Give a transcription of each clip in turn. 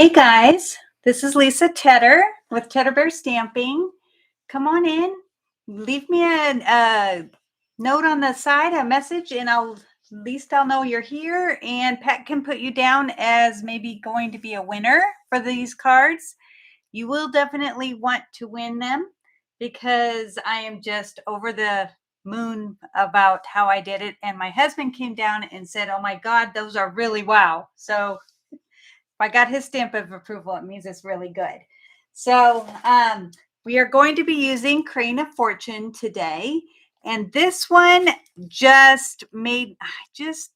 Hey guys, this is Lisa Tedder with Tedder Bear Stamping. Come on in, leave me a note on the side, a message, and at least I'll know you're here. And Pat can put you down as maybe going to be a winner for these cards. You will definitely want to win them because I am just over the moon about how I did it. And my husband came down and said, "Oh my God, those are really wow." So I got his stamp of approval, it means it's really good. So we are going to be using Crane of Fortune today. And this one just made, this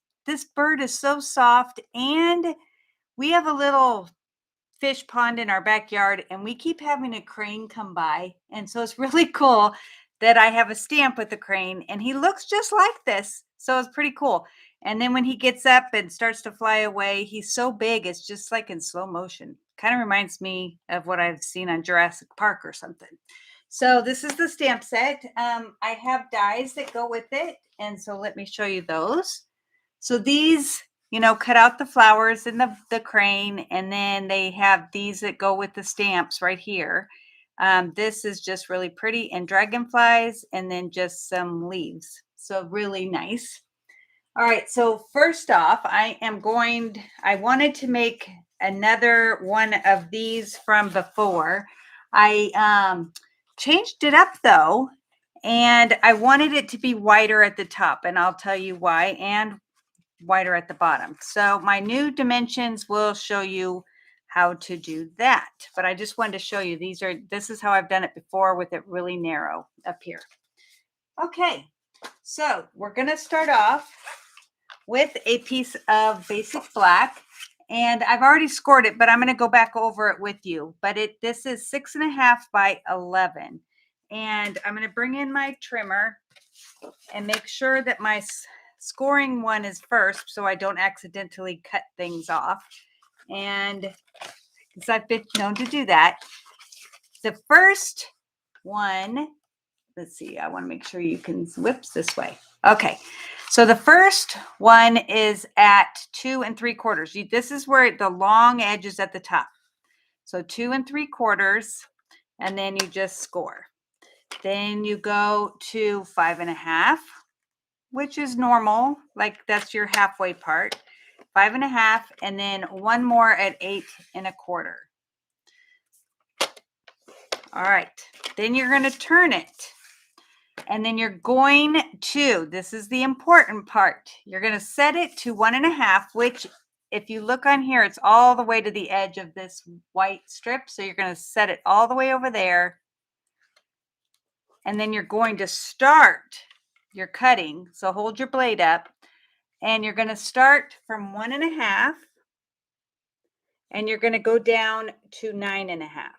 bird is so soft. And we have a little fish pond in our backyard and we keep having a crane come by. And so it's really cool that I have a stamp with the crane and he looks just like this. So it's pretty cool. And then when he gets up and starts to fly away, he's so big, it's just like in slow motion. Kind of reminds me of what I've seen on Jurassic Park or something. So this is the stamp set. I have dies that go with it. And so let me show you those. So these, cut out the flowers in the crane, and then they have these that go with the stamps right here. This is just really pretty, and dragonflies, and then just some leaves. So really nice. All right, so first off, I wanted to make another one of these from before. I changed it up though, and I wanted it to be wider at the top, and I'll tell you why, and wider at the bottom. So my new dimensions will show you how to do that. But I just wanted to show you this is how I've done it before with it really narrow up here. Okay, so we're going to start off with a piece of basic black. And I've already scored it, but I'm going to go back over it with you. But this is 6.5 by 11. And I'm going to bring in my trimmer and make sure that my scoring one is first so I don't accidentally cut things off. And because I've been known to do that. The first one, let's see, I want to make sure you can whips this way. Okay, so the first one is at 2 3/4. This is where the long edge is at the top. So 2 3/4, and then you just score. Then you go to 5.5, which is normal, like that's your halfway part. 5.5, and then one more at 8 1/4. All right, then you're going to turn it. And then you're going to, this is the important part, you're going to set it to 1.5, which if you look on here, it's all the way to the edge of this white strip. So you're going to set it all the way over there. And then you're going to start your cutting. So hold your blade up and you're going to start from 1.5 and you're going to go down to 9.5.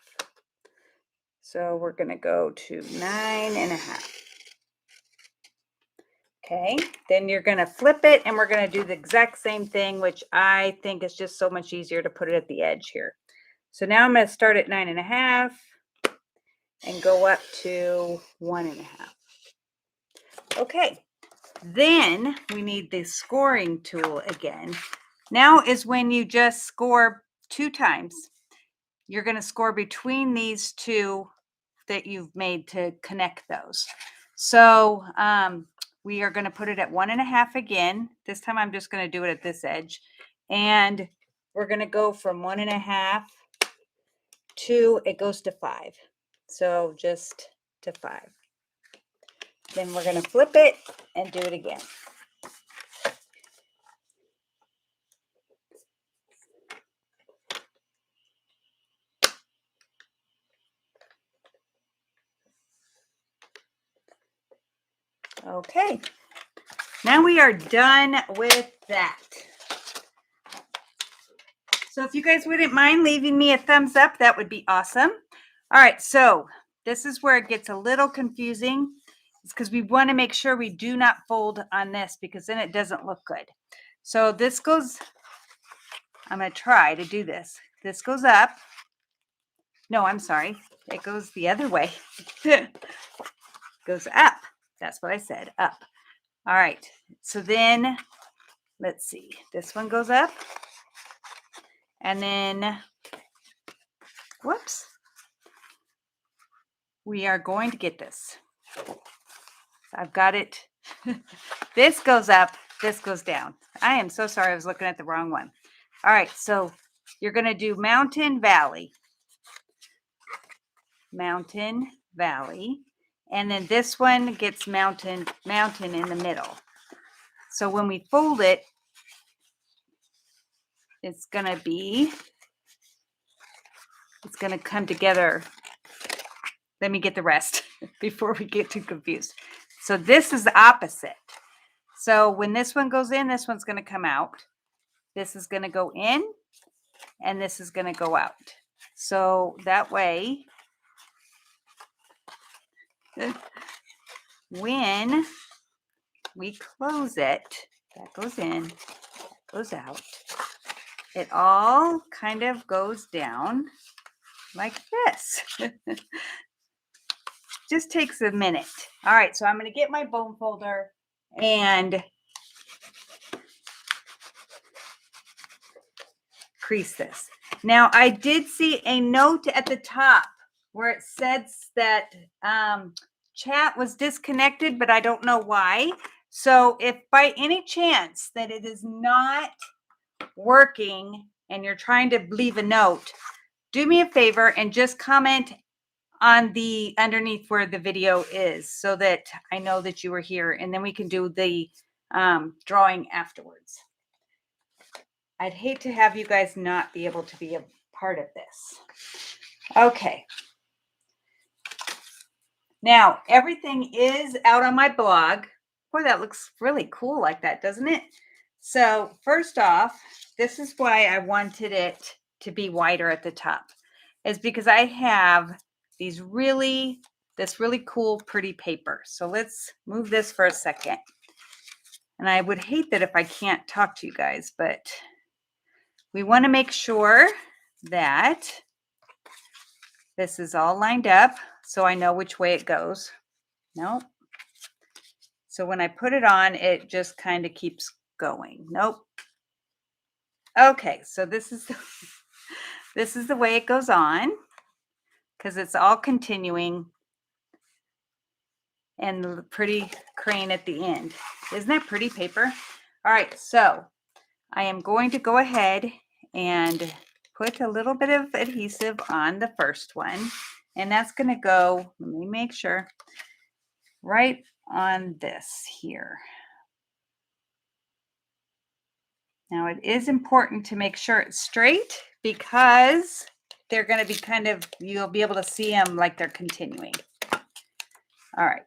So we're going to go to 9.5. Okay, then you're going to flip it and we're going to do the exact same thing, which I think is just so much easier to put it at the edge here. So now I'm going to start at 9.5 and go up to 1.5. Okay, then we need the scoring tool again. Now is when you just score 2 times. You're going to score between these two that you've made to connect those. So we are going to put it at 1.5 again. This time I'm just going to do it at this edge. And we're going to go from 1.5 to, it goes to 5. So just to 5. Then we're going to flip it and do it again. Okay, now we are done with that. So if you guys wouldn't mind leaving me a thumbs up, that would be awesome. All right, so this is where it gets a little confusing. It's because we want to make sure we do not fold on this because then it doesn't look good. So this goes, I'm going to try to do this. This goes up. No, I'm sorry. It goes the other way. Goes up. That's what I said, up. All right, so then let's see. This one goes up. And then Whoops. We are going to get this. I've got it. This goes up, this goes down. I am so sorry, I was looking at the wrong one. All right, so you're going to do mountain, valley. Mountain, valley. And then this one gets mountain in the middle. So when we fold it, it's going to come together. Let me get the rest before we get too confused. So this is the opposite. So when this one goes in, this one's going to come out. This is going to go in, and this is going to go out. So that way, when we close it, that goes in, that goes out. It all kind of goes down like this. Just takes a minute. All right, so I'm going to get my bone folder and crease this. Now, I did see a note at the top where it says that chat was disconnected, but I don't know why. So if by any chance that it is not working and you're trying to leave a note, do me a favor and just comment on the underneath where the video is so that I know that you were here, and then we can do the drawing afterwards. I'd hate to have you guys not be able to be a part of this. Okay. Now, everything is out on my blog. Boy, that looks really cool like that, doesn't it? So first off, this is why I wanted it to be wider at the top, is because I have this really cool, pretty paper. So let's move this for a second. And I would hate that if I can't talk to you guys, but we want to make sure that this is all lined up so I know which way it goes. Nope. So when I put it on, it just kind of keeps going. Nope. Okay, so this is the way it goes on, because it's all continuing, and the pretty crane at the end. Isn't that pretty paper? All right, so I am going to go ahead and put a little bit of adhesive on the first one, and that's going to go, let me make sure, right on this here. Now it is important to make sure it's straight, because they're going to be you'll be able to see them like they're continuing. All right.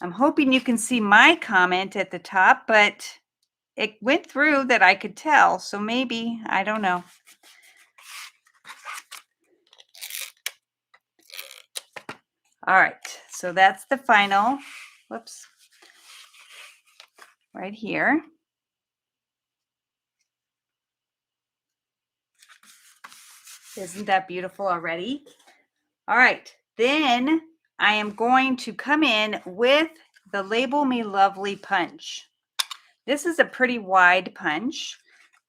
I'm hoping you can see my comment at the top, but it went through that I could tell, so maybe, I don't know. All right, so that's the final, whoops, right here. Isn't that beautiful already? All right, then I am going to come in with the Label Me Lovely punch. This is a pretty wide punch,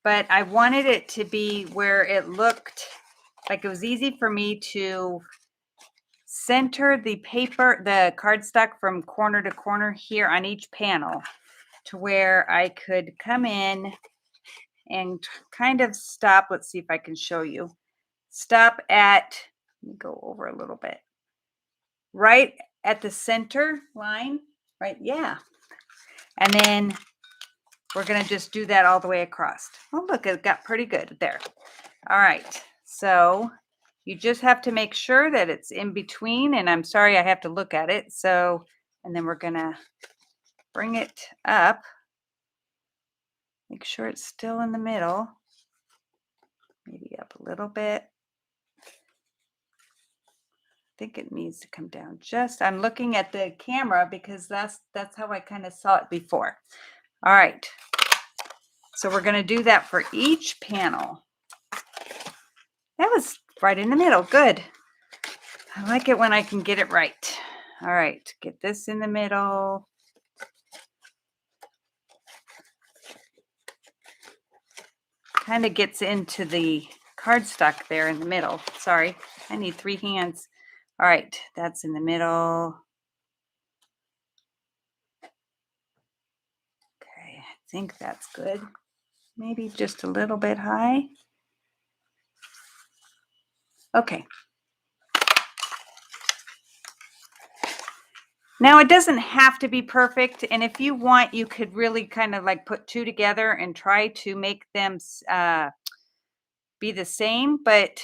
but I wanted it to be where it looked like it was easy for me to center the paper, the cardstock from corner to corner here on each panel, to where I could come in and kind of stop. Let's see if I can show you. Stop at, let me go over a little bit, right at the center line, right? Yeah. And then we're going to just do that all the way across. Oh, look, it got pretty good there. All right. So you just have to make sure that it's in between, and I'm sorry I have to look at it. So, and then we're going to bring it up. Make sure it's still in the middle. Maybe up a little bit. I think it needs to come down just, I'm looking at the camera because that's how I kind of saw it before. All right. So we're going to do that for each panel. That was right in the middle. Good. I like it when I can get it right. All right. Get this in the middle. kind of gets into the cardstock there in the middle. Sorry, I need 3 hands. All right, that's in the middle. Okay, I think that's good. Maybe just a little bit high. Okay. Now it doesn't have to be perfect, and if you want, you could really kind of like put 2 together and try to make them be the same, but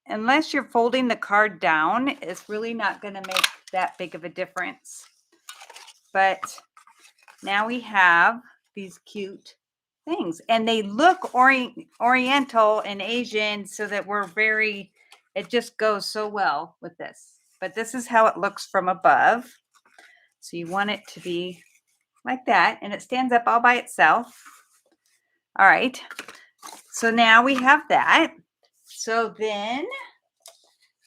unless you're folding the card down, it's really not going to make that big of a difference. But now we have these cute things, and they look oriental and Asian, so that it just goes so well with this. But this is how it looks from above. So you want it to be like that, and it stands up all by itself. All right, so now we have that. So then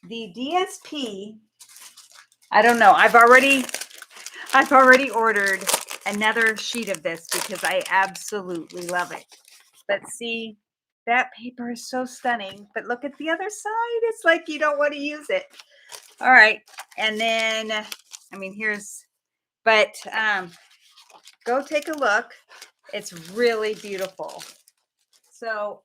the DSP, I don't know, I've already ordered another sheet of this because I absolutely love it. But see, that paper is so stunning, but look at the other side. It's like you don't want to use it. All right, and then, I mean, go take a look. It's really beautiful. So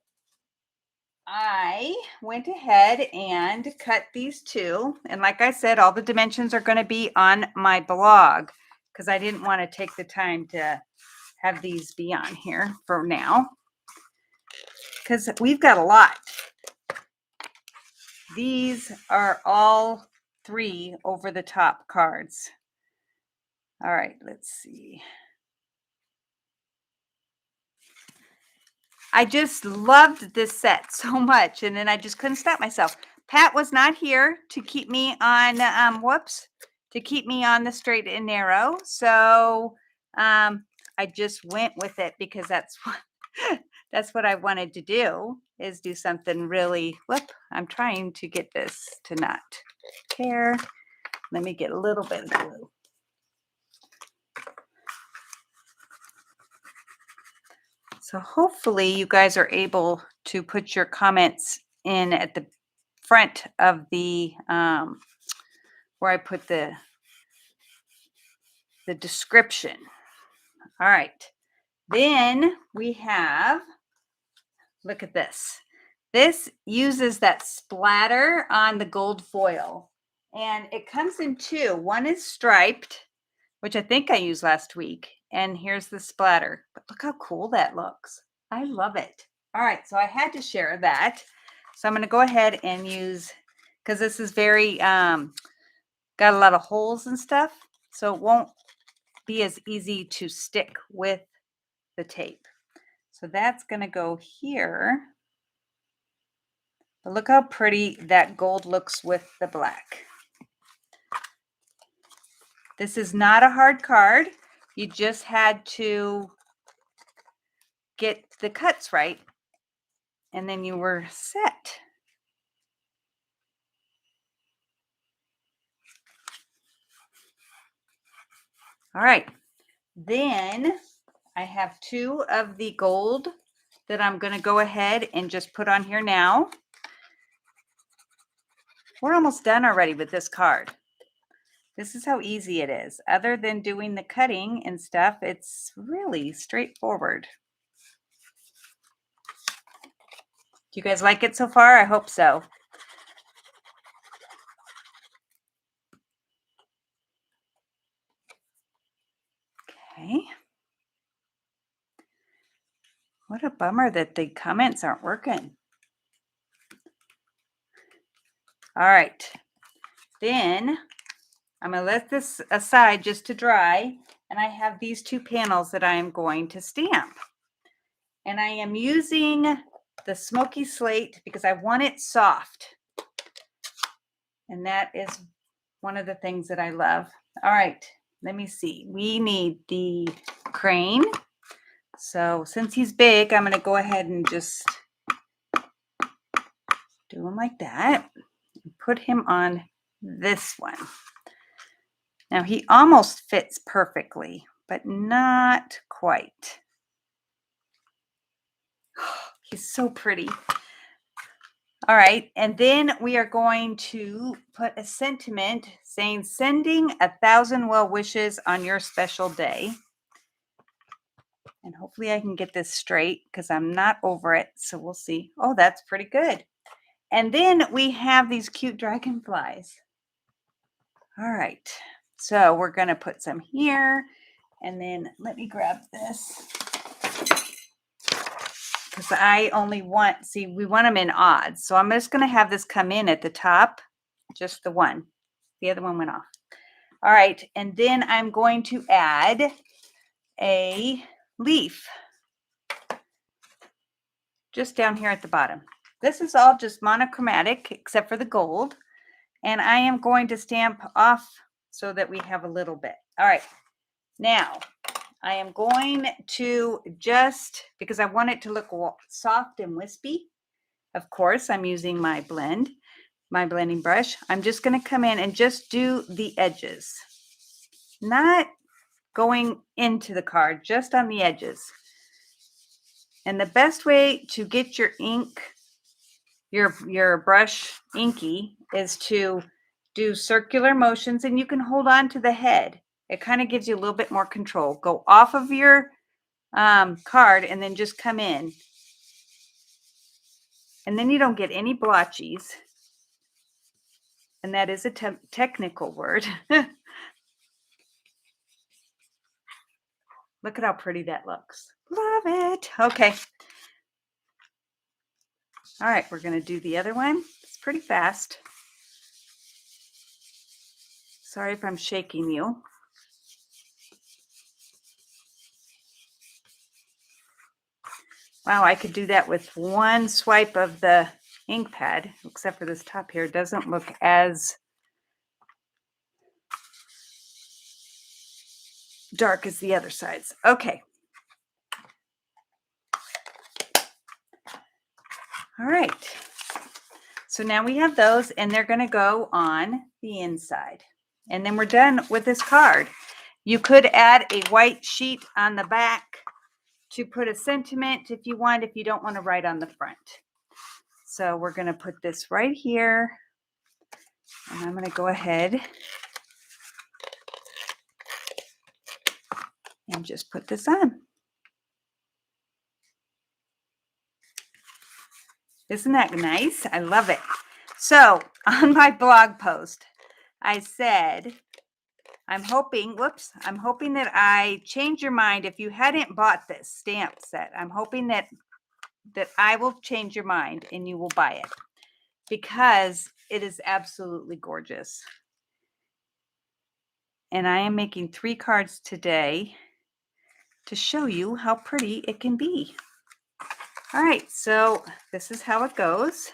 I went ahead and cut these 2. And like I said, all the dimensions are going to be on my blog because I didn't want to take the time to have these be on here for now because we've got a lot. These are all 3 over the top cards. All right, let's see. I just loved this set so much, and then I just couldn't stop myself. Pat was not here to keep me on, to keep me on the straight and narrow. So I just went with it because that's what I wanted to do, is do something really, I'm trying to get this to not tear. Let me get a little bit of glue. So hopefully you guys are able to put your comments in at the front of the where I put the description. All right. Then we have, look at this. This uses that splatter on the gold foil, and it comes in 2. One is striped, which I think I used last week, and here's the splatter. But look how cool that looks. I love it. All right, so I had to share that. So I'm going to go ahead and use, because this is very, got a lot of holes and stuff, so it won't be as easy to stick with the tape. So that's going to go here. But look how pretty that gold looks with the black. This is not a hard card. You just had to get the cuts right, and then you were set. All right, then I have 2 of the gold that I'm going to go ahead and just put on here now. We're almost done already with this card. This is how easy it is. Other than doing the cutting and stuff, it's really straightforward. Do you guys like it so far? I hope so. Okay. What a bummer that the comments aren't working. All right. Then I'm going to let this aside just to dry. And I have these 2 panels that I am going to stamp. And I am using the smoky slate because I want it soft. And that is one of the things that I love. All right, let me see. We need the crane. So since he's big, I'm going to go ahead and just do him like that. And put him on this one. Now he almost fits perfectly, but not quite. He's so pretty. All right, and then we are going to put a sentiment saying, sending 1,000 well wishes on your special day. And hopefully I can get this straight because I'm not over it. So we'll see. Oh, that's pretty good. And then we have these cute dragonflies. All right, so we're going to put some here. And then let me grab this. Because I only want, see, we want them in odds. So I'm just going to have this come in at the top, just the one. The other one went off. All right, and then I'm going to add a leaf just down here at the bottom. This is all just monochromatic except for the gold. And I am going to stamp off so that we have a little bit. All right, now I am going to just, because I want it to look soft and wispy, of course, I'm using my blending brush. I'm just going to come in and just do the edges, not going into the card, just on the edges. And the best way to get your ink, your brush inky, is to do circular motions, and you can hold on to the head. It kind of gives you a little bit more control. Go off of your card and then just come in. And then you don't get any blotchies. And that is a technical word. Look at how pretty that looks. Love it. Okay. All right, we're going to do the other one. It's pretty fast. Sorry if I'm shaking you. Wow, I could do that with one swipe of the ink pad, except for this top here. It doesn't look as dark as the other sides. Okay. All right. So now we have those, and they're going to go on the inside. And then we're done with this card. You could add a white sheet on the back to put a sentiment if you want, if you don't want to write on the front. So we're going to put this right here. And I'm going to go ahead and just put this on. Isn't that nice? I love it. So on my blog post, I said, I'm hoping that I change your mind. If you hadn't bought this stamp set, I'm hoping that I will change your mind and you will buy it, because it is absolutely gorgeous. And I am making 3 cards today to show you how pretty it can be. All right, so this is how it goes.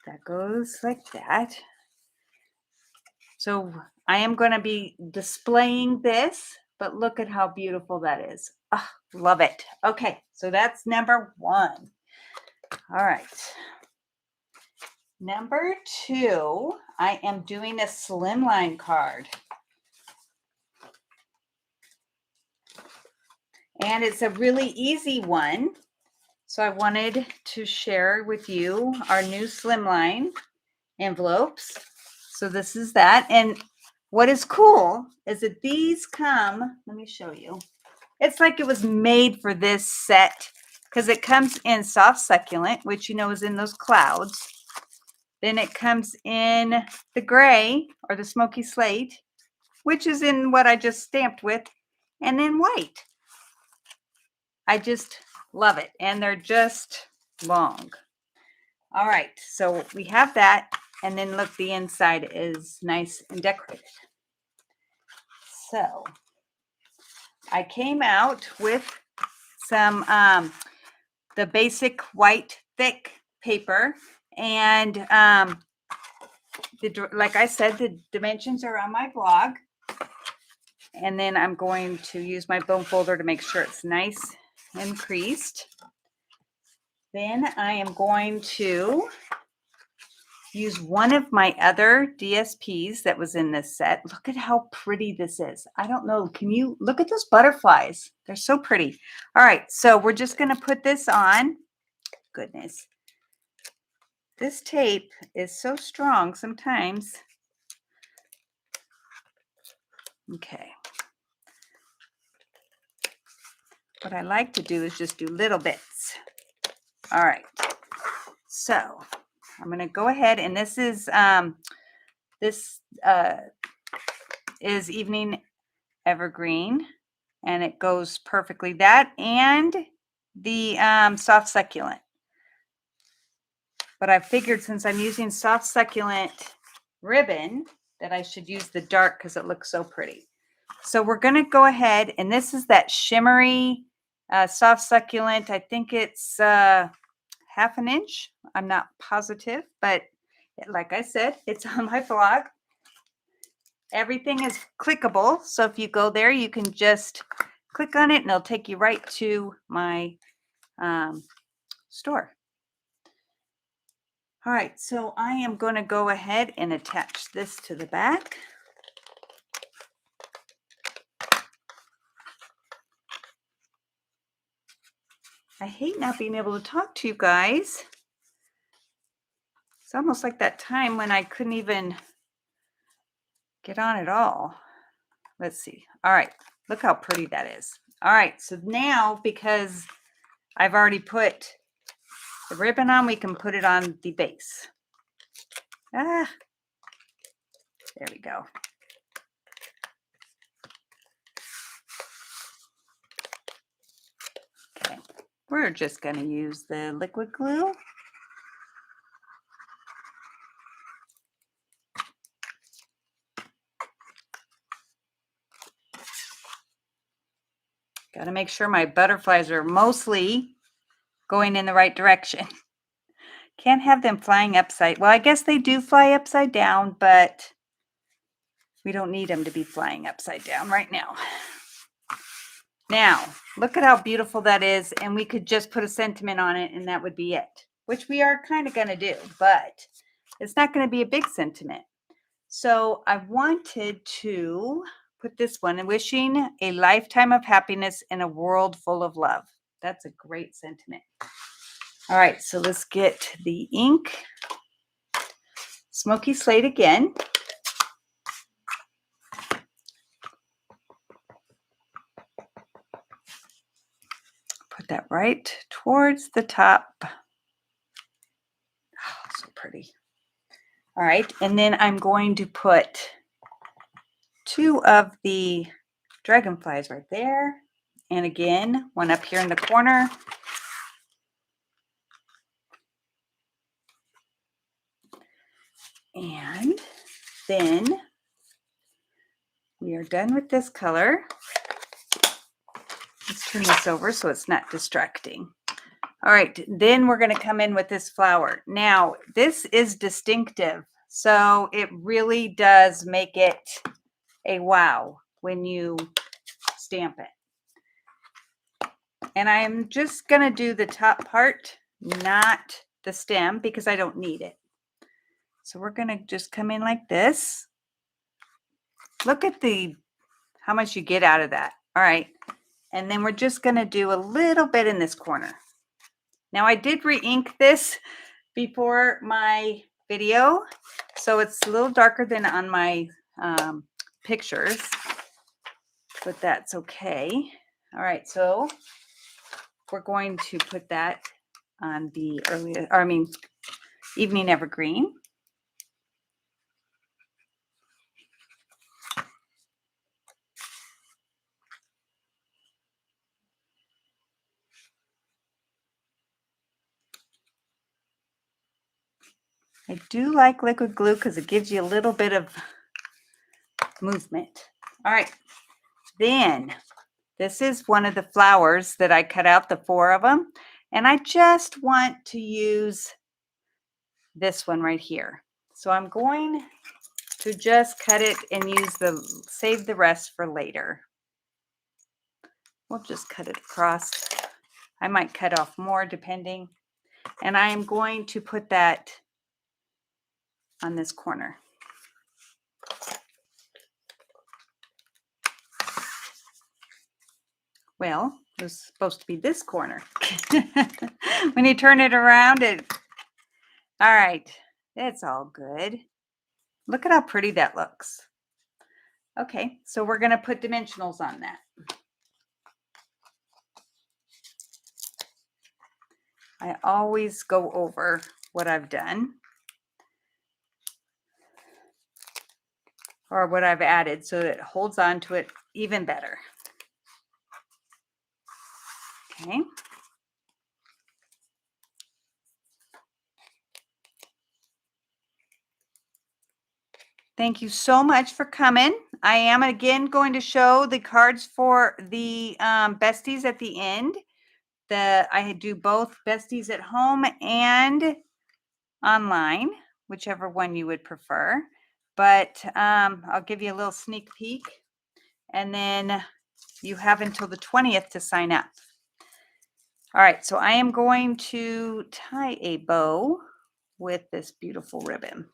That goes like that. So I am going to be displaying this, but look at how beautiful that is. Oh, love it. Okay, so that's number 1. All right. Number 2, I am doing a slimline card. And it's a really easy one. So I wanted to share with you our new Slimline envelopes. So this is that. And what is cool is that these come, let me show you. It's like it was made for this set, because it comes in soft succulent, which you know is in those clouds. Then it comes in the gray or the smoky slate, which is in what I just stamped with, and then white. I just love it. And they're just long. All right, so we have that. And then look, the inside is nice and decorated. So I came out with some, the basic white thick paper. And like I said, the dimensions are on my blog. And then I'm going to use my bone folder to make sure it's nice and creased. Then I am going to use one of my other DSPs that was in this set. Look at how pretty this is. I don't know. Can you look at those butterflies? They're so pretty. All right, so we're just going to put this on. Goodness. This tape is so strong sometimes. Okay. What I like to do is just do little bits. All right. So I'm going to go ahead, and this is Evening Evergreen, and it goes perfectly. That and the soft succulent. But I figured since I'm using soft succulent ribbon that I should use the dark because it looks so pretty. So we're going to go ahead, and this is that shimmery soft succulent. I think it's half an inch. I'm not positive, but like I said, it's on my blog. Everything is clickable. So if you go there, you can just click on it and it'll take you right to my store. All right, so I am going to go ahead and attach this to the back. I hate not being able to talk to you guys. It's almost like that time when I couldn't even get on at all. Let's see. All right, look how pretty that is. All right, so now because I've already put the ribbon on, we can put it on the base. There we go. Okay, we're just going to use the liquid glue. Got to make sure my butterflies are mostly going in the right direction. Can't have them flying upside. Well, I guess they do fly upside down, but we don't need them to be flying upside down right now. Now, look at how beautiful that is. And we could just put a sentiment on it and that would be it, which we are kind of going to do, but it's not going to be a big sentiment. So I wanted to put this one, wishing a lifetime of happiness in a world full of love. That's a great sentiment. All right, so let's get the ink. Smoky slate again. Put that right towards the top. Oh, so pretty. All right, and then I'm going to put 2 of the dragonflies right there. And again, one up here in the corner. And then we are done with this color. Let's turn this over so it's not distracting. All right, then we're going to come in with this flower. Now, this is distinctive, so it really does make it a wow when you stamp it. And I'm just going to do the top part, not the stem, because I don't need it. So we're going to just come in like this. Look at how much you get out of that. All right. And then we're just going to do a little bit in this corner. Now I did re-ink this before my video, so it's a little darker than on my pictures, but that's okay. All right, so we're going to put that on the Evening Evergreen. I do like liquid glue because it gives you a little bit of movement. All right, then this is one of the flowers that I cut out, the 4 of them, and I just want to use this one right here. So I'm going to just cut it and save the rest for later. We'll just cut it across. I might cut off more depending. And I am going to put that on this corner. Well, it was supposed to be this corner. When you turn it around, all right, it's all good. Look at how pretty that looks. Okay, so we're going to put dimensionals on that. I always go over what I've done or what I've added so that it holds on to it even better. Okay. Thank you so much for coming. I am again going to show the cards for the besties at the end. I do both besties at home and online, whichever one you would prefer. But I'll give you a little sneak peek. And then you have until the 20th to sign up. All right, so I am going to tie a bow with this beautiful ribbon.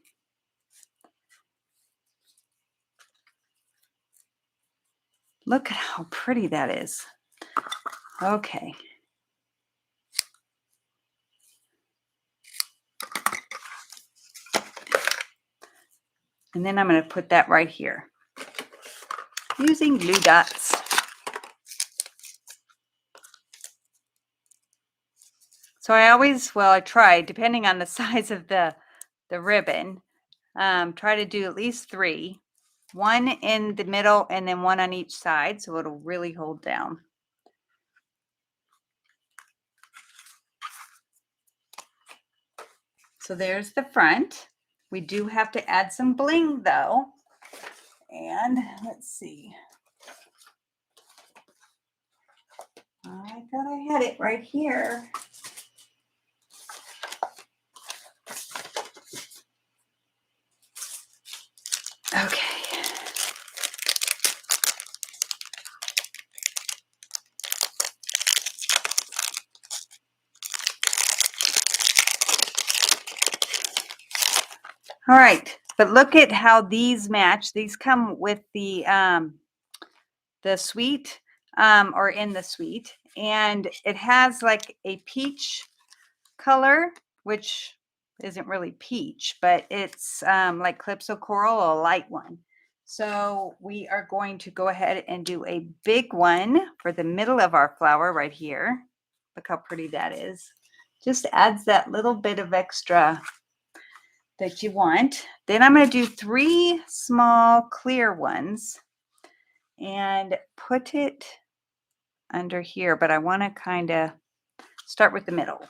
Look at how pretty that is. Okay. And then I'm going to put that right here using glue dots. So I try, depending on the size of the ribbon, try to do at least 3, 1 in the middle and then 1 on each side, so it'll really hold down. So there's the front. We do have to add some bling though. And let's see. I thought I had it right here. Okay. All right, but look at how these match. These come with the suite or in the suite, and it has like a peach color, which isn't really peach, but it's like Calypso Coral, a light one. So we are going to go ahead and do a big one for the middle of our flower right here. Look how pretty that is. Just adds that little bit of extra that you want. Then I'm going to do 3 small clear ones and put it under here, but I want to kind of start with the middle.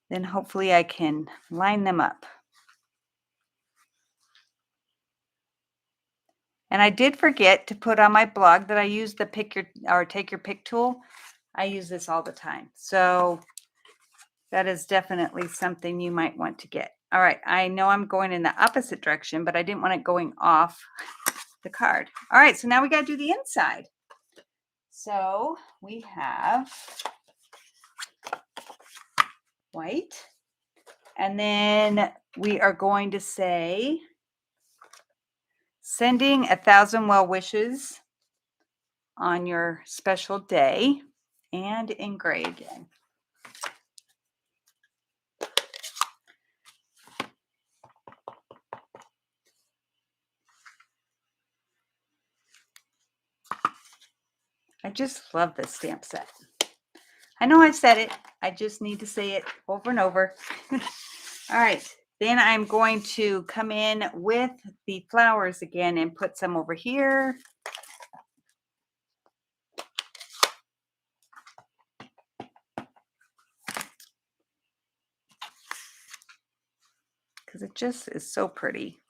Then hopefully I can line them up. And I did forget to put on my blog that I use the take your pick tool. I use this all the time. So that is definitely something you might want to get. All right, I know I'm going in the opposite direction, but I didn't want it going off the card. All right, so now we got to do the inside. So we have white, and then we are going to say, sending 1,000 well wishes on your special day, and in gray again. I just love this stamp set. I know I've said it. I just need to say it over and over. All right. Then I'm going to come in with the flowers again and put some over here. Because it just is so pretty.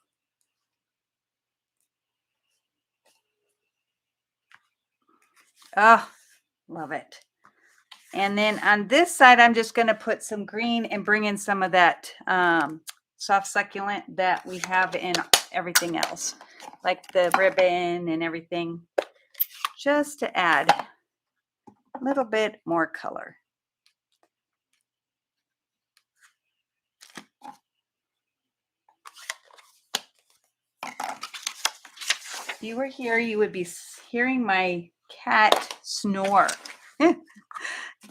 Oh, love it. And then on this side, I'm just going to put some green and bring in some of that soft succulent that we have in everything else, like the ribbon and everything, just to add a little bit more color. you were here, you would be hearing my cat snore.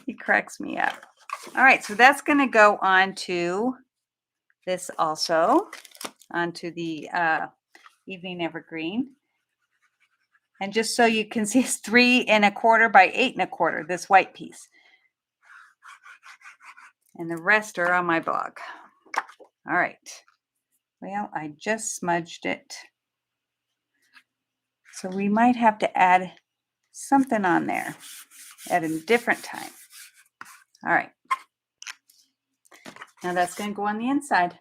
He cracks me up. All right, so that's going to go onto this also, onto the Evening Evergreen. And just so you can see, it's 3 1/4 by 8 1/4, this white piece. And the rest are on my blog. All right. Well, I just smudged it. So we might have to add something on there at a different time. All right. Now that's going to go on the inside.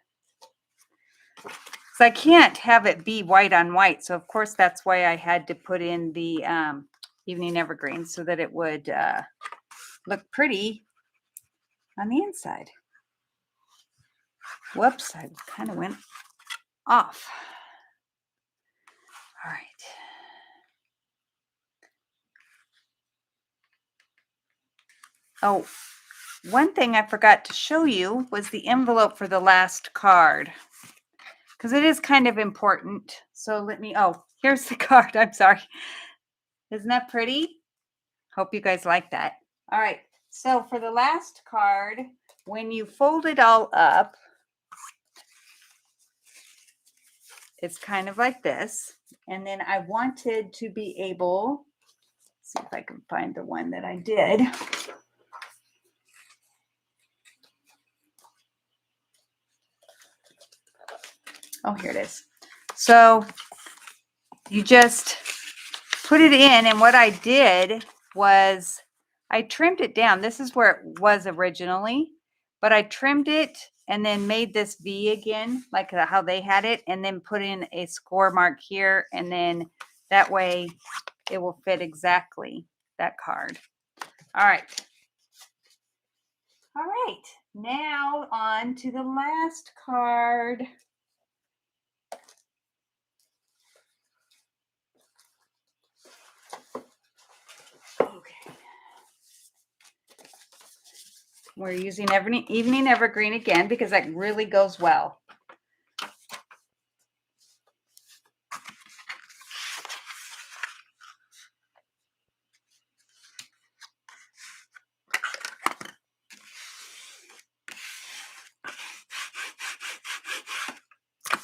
So I can't have it be white on white. So of course that's why I had to put in the Evening Evergreen so that it would look pretty on the inside. Whoops, I kind of went off. All right. Oh, one thing I forgot to show you was the envelope for the last card, because it is kind of important. So let me, oh, here's the card. I'm sorry. Isn't that pretty? Hope you guys like that. All right. So for the last card, when you fold it all up, it's kind of like this. And then I wanted to be able, see if I can find the one that I did. Oh, here it is. So you just put it in, and what I did was I trimmed it down. This is where it was originally, but I trimmed it and then made this V again, like how they had it, and then put in a score mark here, and then that way it will fit exactly that card. All right. All right. Now on to the last card. Okay. We're using Evening Evergreen again because that really goes well.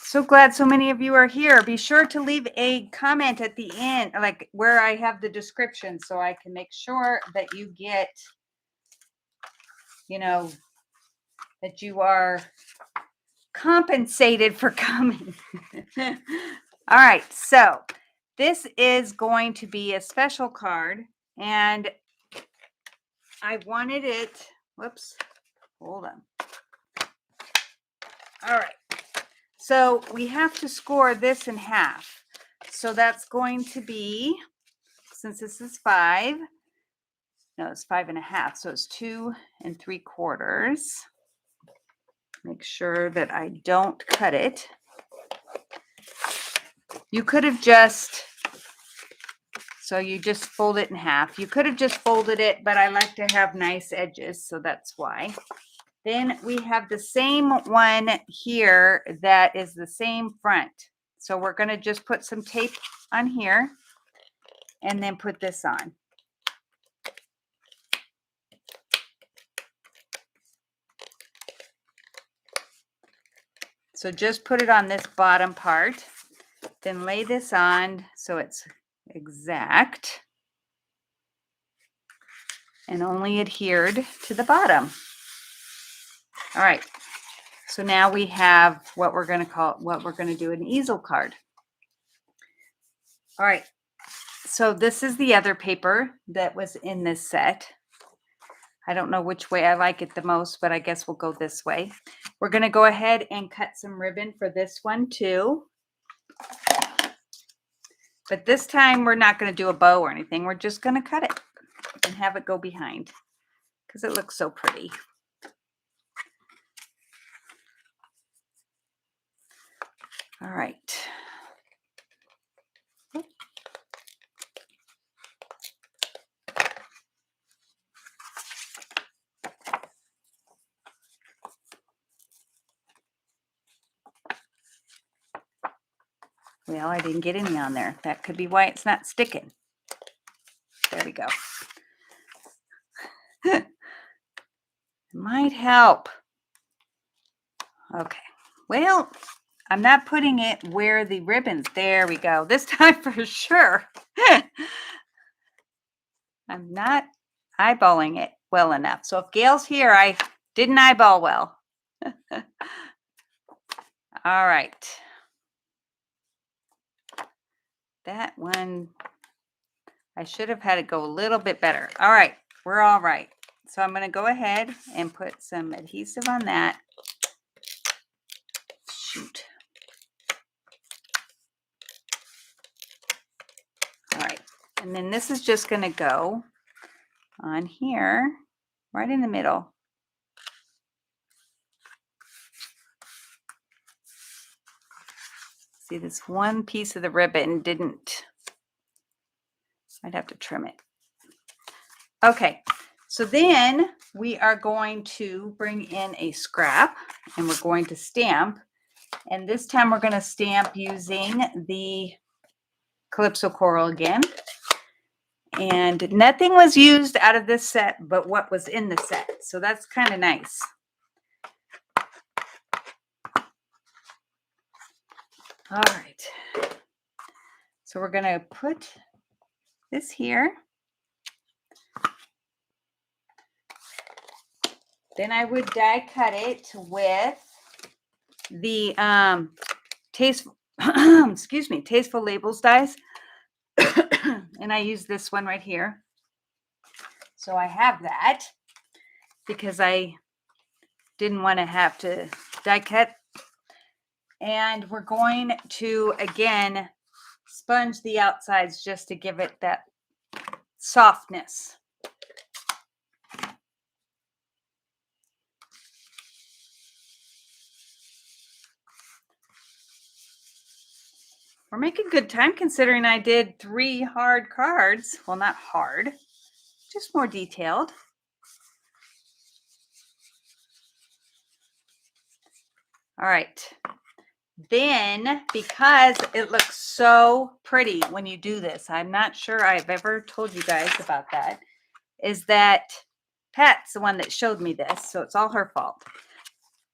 So glad so many of you are here. Be sure to leave a comment at the end, like where I have the description, so I can make sure that you get, you know, that you are compensated for coming. All right, so this is going to be a special card, and I wanted it, whoops, hold on. All right. So we have to score this in half. So that's going to be, since this is 5, no, it's 5 1/2. So it's 2 3/4. Make sure that I don't cut it. You could have just, so you just fold it in half. You could have just folded it, but I like to have nice edges, so that's why. Then we have the same one here that is the same front. So we're going to just put some tape on here and then put this on. So just put it on this bottom part, then lay this on so it's exact and only adhered to the bottom. All right. So now we have what we're going to do an easel card. All right. So this is the other paper that was in this set. I don't know which way I like it the most, but I guess we'll go this way. We're going to go ahead and cut some ribbon for this one too. But this time we're not going to do a bow or anything. We're just going to cut it and have it go behind because it looks so pretty. All right. Well, I didn't get any on there. That could be why it's not sticking. There we go. Might help. Okay. Well, I'm not putting it where the ribbons. There we go. This time for sure. I'm not eyeballing it well enough. So if Gail's here, I didn't eyeball well. All right. That one, I should have had it go a little bit better. All right. We're all right. So I'm going to go ahead and put some adhesive on that. Shoot. All right. And then this is just going to go on here, right in the middle. See, this one piece of the ribbon didn't, I'd have to trim it. Okay, so then we are going to bring in a scrap and we're going to stamp. And this time we're going to stamp using the Calypso Coral again. And nothing was used out of this set but what was in the set. So that's kind of nice. All right. So we're going to put this here. Then I would die cut it with the Tasteful Labels dies. And I use this one right here. So I have that because I didn't want to have to die cut. And we're going to, again, sponge the outsides just to give it that softness. We're making good time considering I did 3 hard cards. Well, not hard, just more detailed. All right. Then, because it looks so pretty when you do this, I'm not sure I've ever told you guys about that, is that Pat's the one that showed me this, so it's all her fault.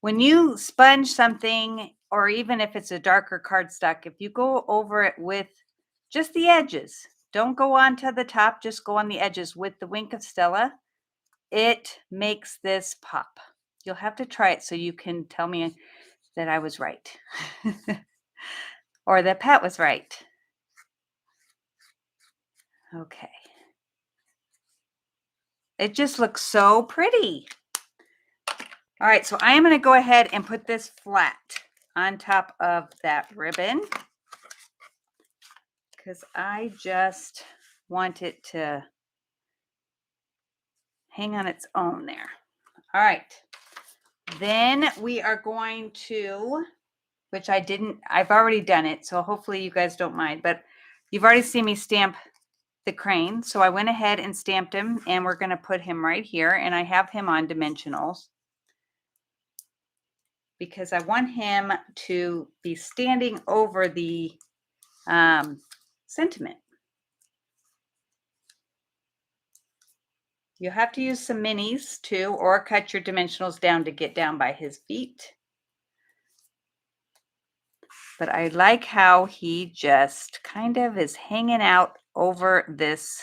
When you sponge something, or even if it's a darker cardstock, if you go over it with just the edges, don't go on to the top, just go on the edges with the Wink of Stella, it makes this pop. You'll have to try it so you can tell me that I was right. Or that Pat was right. Okay. It just looks so pretty. All right, so I am going to go ahead and put this flat on top of that ribbon because I just want it to hang on its own there. All right. Then we are going to, which I've already done it, so hopefully you guys don't mind, but you've already seen me stamp the crane. So I went ahead and stamped him, and we're going to put him right here, and I have him on dimensionals because I want him to be standing over the sentiment. You have to use some minis too, or cut your dimensionals down to get down by his feet. But I like how he just kind of is hanging out over this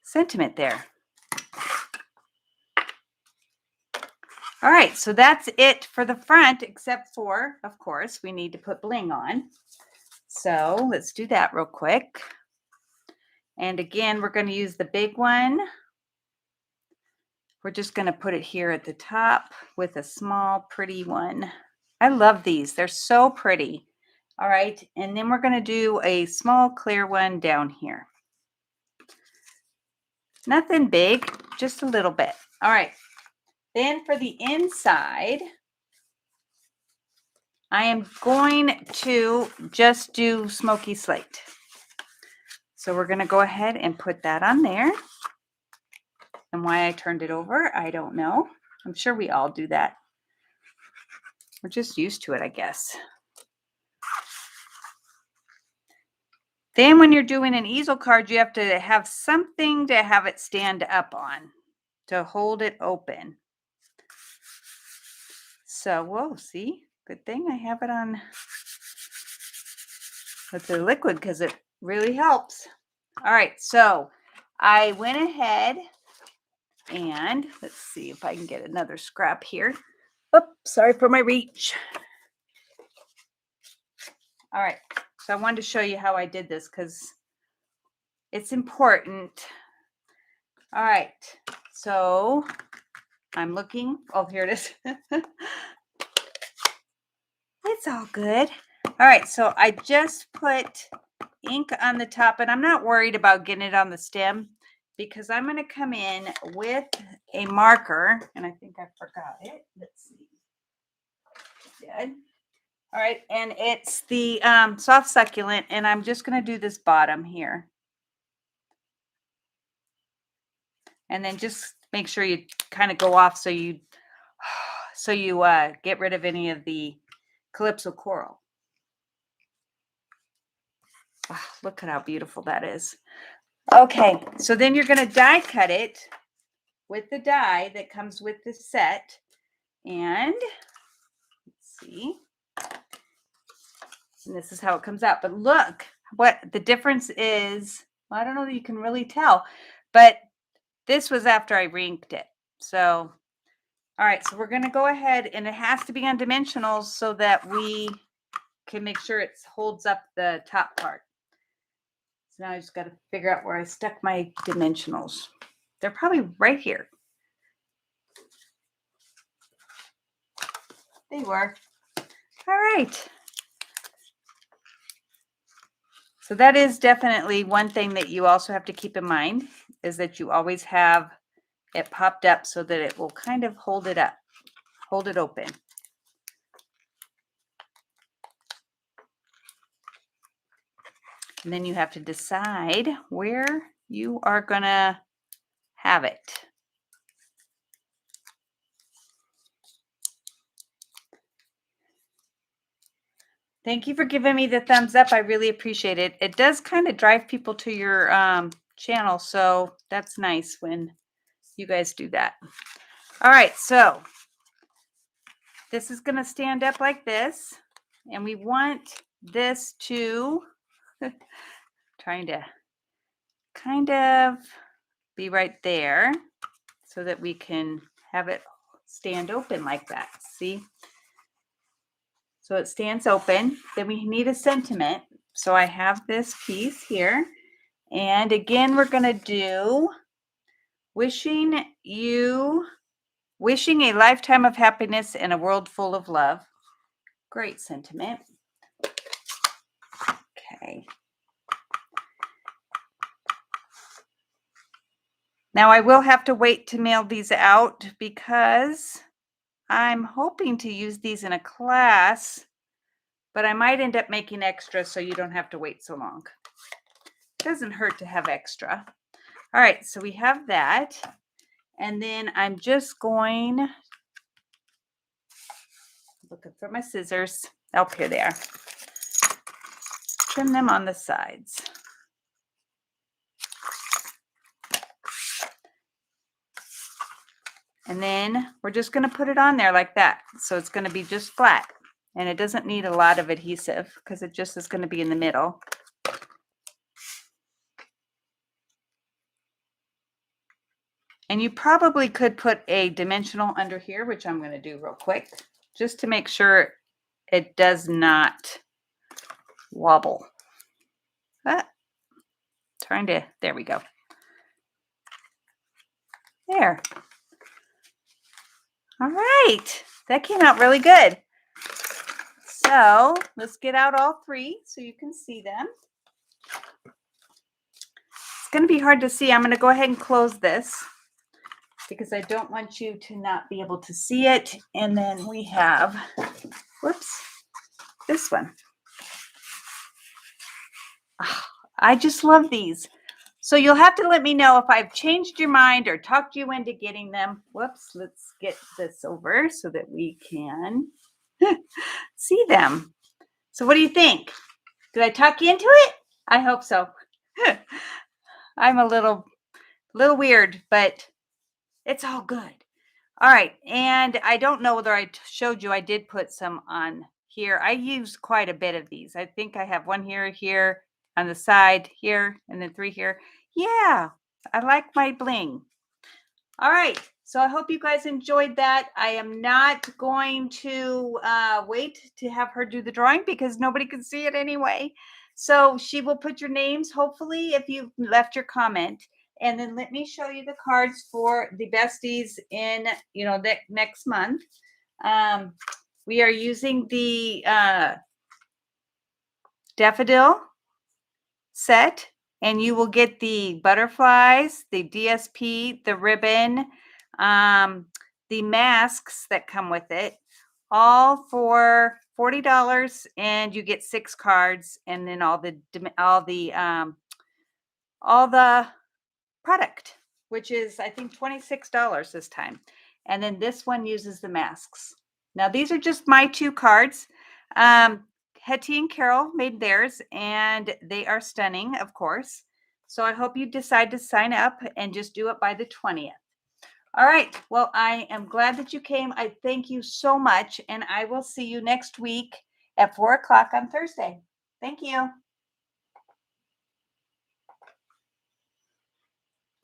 sentiment there. All right, so that's it for the front, except for, of course, we need to put bling on. So let's do that real quick. And again, we're going to use the big one. We're just going to put it here at the top with a small, pretty one. I love these. They're so pretty. All right, and then we're going to do a small clear one down here. Nothing big, just a little bit. All right. Then for the inside, I am going to just do smoky slate. So we're going to go ahead and put that on there. And why I turned it over, I don't know. I'm sure we all do that. We're just used to it, I guess. Then when you're doing an easel card, you have to have something to have it stand up on to hold it open. So, whoa, see? Good thing I have it on with the liquid because it really helps. All right, so I went ahead and let's see if I can get another scrap here. Oops, sorry for my reach. All right, so I wanted to show you how I did this because it's important. All right, so I'm looking. Oh, here it is. It's all good. All right, so I just put ink on the top, and I'm not worried about getting it on the stem because I'm going to come in with a marker, and I think I forgot it. Let's see. Good. All right, and it's the soft succulent, and I'm just going to do this bottom here. And then just make sure you kind of go off so you get rid of any of the calypso coral. Wow, look at how beautiful that is. Okay, so then you're going to die cut it with the die that comes with the set. And let's see. And this is how it comes out. But look what the difference is. Well, I don't know that you can really tell, but this was after I rinked it. So, all right, so we're going to go ahead, and it has to be on dimensionals so that we can make sure it holds up the top part. So now I just got to figure out where I stuck my dimensionals. They're probably right here. They were. All right. So that is definitely one thing that you also have to keep in mind is that you always have it popped up so that it will kind of hold it up, hold it open. And then you have to decide where you are going to have it. Thank you for giving me the thumbs up. I really appreciate it. It does kind of drive people to your channel, so that's nice when you guys do that. All right, so this is going to stand up like this, and we want this to trying to kind of be right there so that we can have it stand open like that. See? So it stands open. Then we need a sentiment. So I have this piece here. And again, we're going to do wishing a lifetime of happiness and a world full of love. Great sentiment. Okay. Now I will have to wait to mail these out because I'm hoping to use these in a class, but I might end up making extra so you don't have to wait so long. It doesn't hurt to have extra. All right, so we have that. And then I'm just going, looking for my scissors. Oh, here they are. Trim them on the sides. And then we're just going to put it on there like that. So it's going to be just flat. And it doesn't need a lot of adhesive because it just is going to be in the middle. And you probably could put a dimensional under here, which I'm going to do real quick, just to make sure it does not wobble. There we go. There. All right, that came out really good. So let's get out all three so you can see them. It's going to be hard to see. I'm going to go ahead and close this because I don't want you to not be able to see it. And then we have, whoops, this one. Oh, I just love these. So you'll have to let me know if I've changed your mind or talked you into getting them. Whoops, let's get this over so that we can see them. So what do you think? Did I talk you into it? I hope so. I'm a little weird, but it's all good. All right, and I don't know whether I showed you, I did put some on here. I use quite a bit of these. I think I have one here, on the side here, and then 3 here. Yeah, I like my bling. All right, so I hope you guys enjoyed that. I am not going to wait to have her do the drawing because nobody can see it anyway. So she will put your names, hopefully, if you've left your comment. And then let me show you the cards for the besties in, next month. Um, we are using the daffodil set, and you will get the butterflies, the DSP, the ribbon, um, the masks that come with it, all for $40, and you get 6 cards, and then all the product, which is I think $26 this time. And then this one uses the masks. Now these are just my 2 cards. Hetty and Carol made theirs, and they are stunning, of course. So I hope you decide to sign up and just do it by the 20th. All right. Well, I am glad that you came. I thank you so much, and I will see you next week at 4 o'clock on Thursday. Thank you.